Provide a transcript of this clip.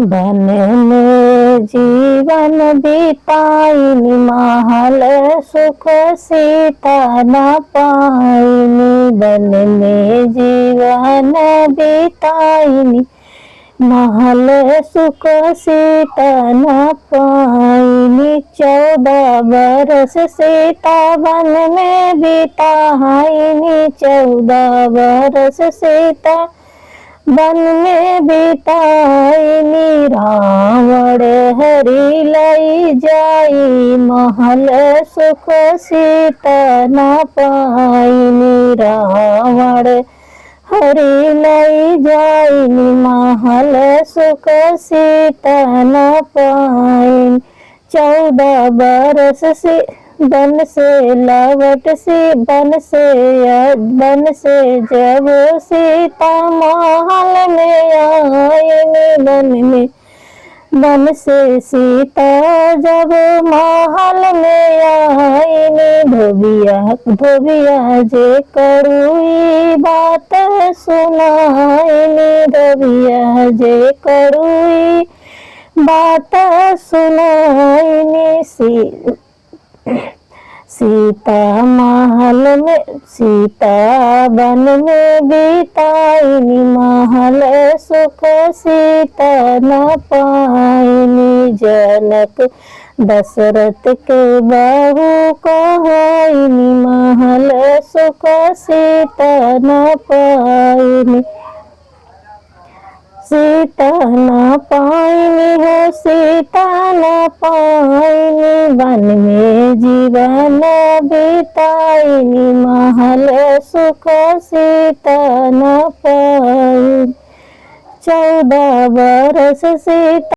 वन में जीवन बिताइनी, महल सुख सीता न पाइनी। वन में जीवन बिताइनी, महल सुख सीता न पाइनी। 14 बरस सीता वन में बिताइनी, 14 बरस सीता वन में बिताइनी। रावण हरि लई जाई, महल सुख सीता न पाइनी। रावण हरि लई जाइनी, महल सुख सीता न पाइनी। 14 बरस से वन से लौट सी वन से जब सीता महल में आईनी। वन से सीता जब महल में आईनी। धोबिया जे कड़ुई बात सुनाइनी, धोबिया जे कड़ुई बात सुनाइनी। सीता वन में बिताइनी, महल सुख सीता न पाइनी। जनक दशरथ के बहू कहाइनी, महल सुख सीता न पाइनी। सीता न पाइनी हो, सीता न पाइनी। वन में जीवन बिताइनी, महल सुख सीता न पाइनी। 14 बरस सीता